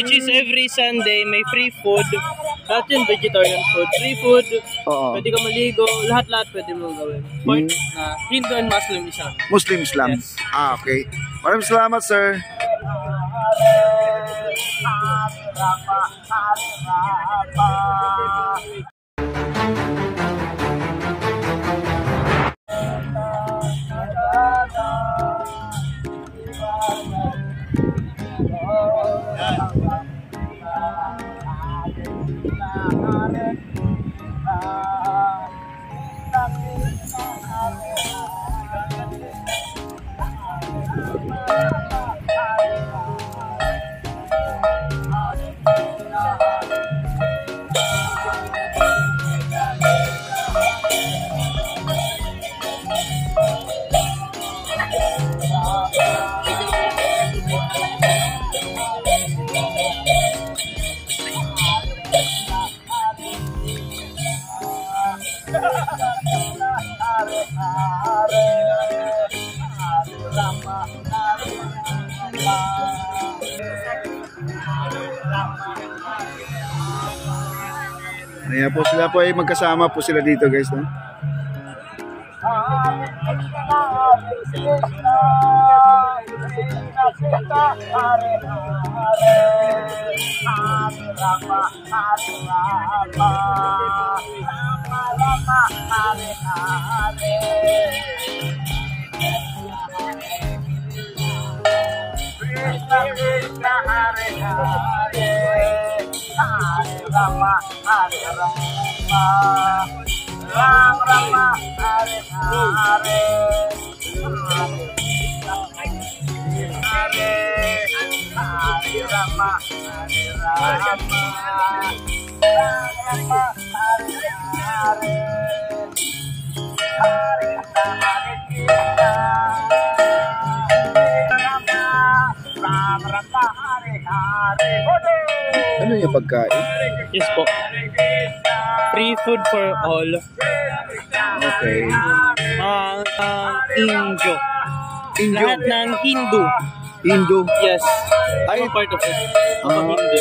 Which is every Sunday may free food. Lahat yun vegetarian food. Free food. Pwede ka maligo. Lahat-lahat pwede mong gawin. Point na Hindu and Muslim Islam. Muslim Islam? Yes. Okay. Maraming salamat, sir. Ayan po sila po ay magkasama po sila dito, guys, no? Rama, Hare Rama, Ram Rama, Hare Hare, Hare Rama, Hare Rama, Rama, Hare Hare, Hare Krishna, Ram Rama, Hare Hare. Ano yung pagkain? Yes po. Free food for all. Okay. Indio. Indio? Lahat ng Hindu. Hindu? Yes. Ay, part of it. Hindu.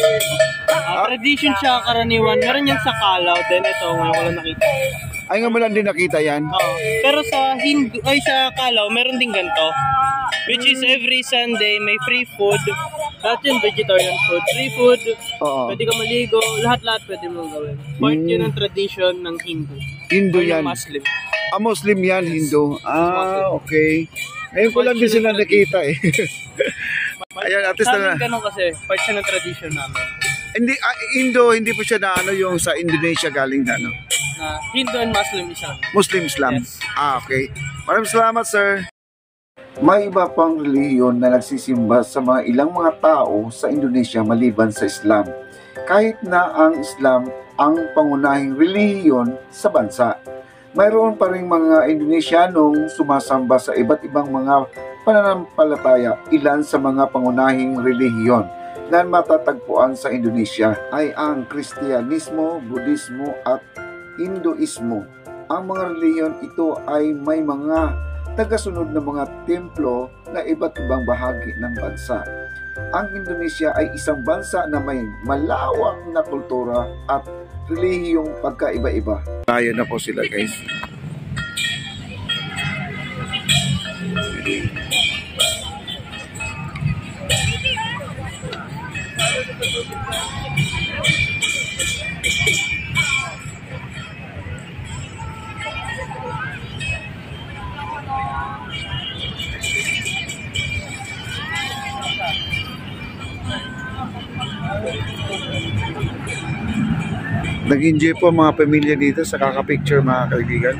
Tradition siya karaniwan. Meron yan sa Calao. Then ito, ngayon ko lang nakita. Ay, nga mo lang din nakita yan? Pero sa Hindu, ay sa Calao, meron din ganito. Which is every Sunday may free food. Lahat yun vegetarian food. Free food. Pwede ka maligo. Lahat-lahat pwede mong gawin. Part yun ang tradition ng Hindu. Hindu yan? Muslim. Muslim yan, Hindu. Okay. Ngayon ko lang din sila nakita eh. Ayan, at least na. Ganun kasi, part siya ng tradition namin. Hindi, Hindu, hindi po siya na ano yung sa Indonesia galing na, no? Hindu and Muslim Islam. Muslim Islam? Yes. Okay. Maraming salamat, sir. May iba pang relihiyon na nagsisimba sa mga ilang mga tao sa Indonesia maliban sa Islam. Kahit na ang Islam ang pangunahing relihiyon sa bansa, mayroon pa rin mga Indonesianong sumasamba sa iba't ibang mga pananampalataya. Ilan sa mga pangunahing relihiyon na matatagpuan sa Indonesia ay ang Kristyanismo, Budismo at Hinduismo. Ang mga relihiyon ito ay may mga tagasunod ng mga templo na iba't ibang bahagi ng bansa. Ang Indonesia ay isang bansa na may malawak na kultura at relihiyong pagkaiba-iba. Tayo na po sila, guys. Nag-enjoy po mga pamilya dito sa kakapicture, mga kaibigan.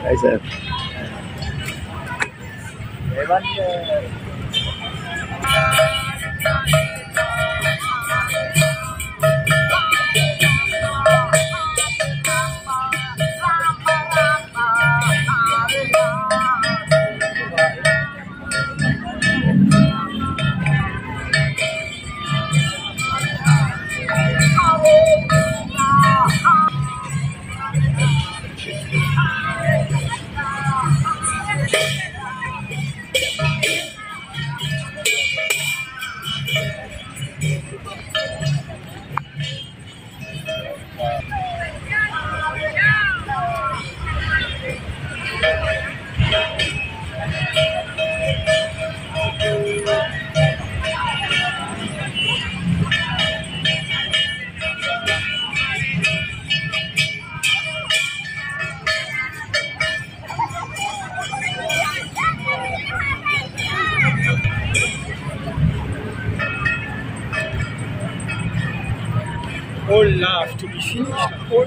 Ay, sir. All love to be finished. All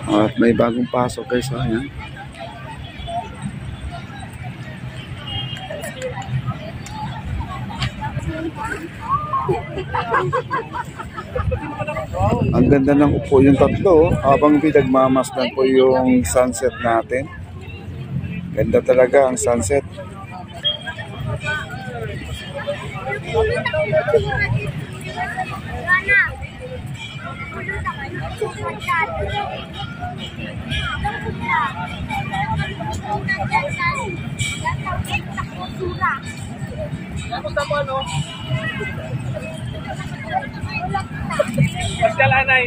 At may bagong pasok guys, ayan. Ang ganda ng upo yung tatlo, habang pinagmamasdan po yung sunset natin. Ganda talaga ang sunset. Pasyalanay.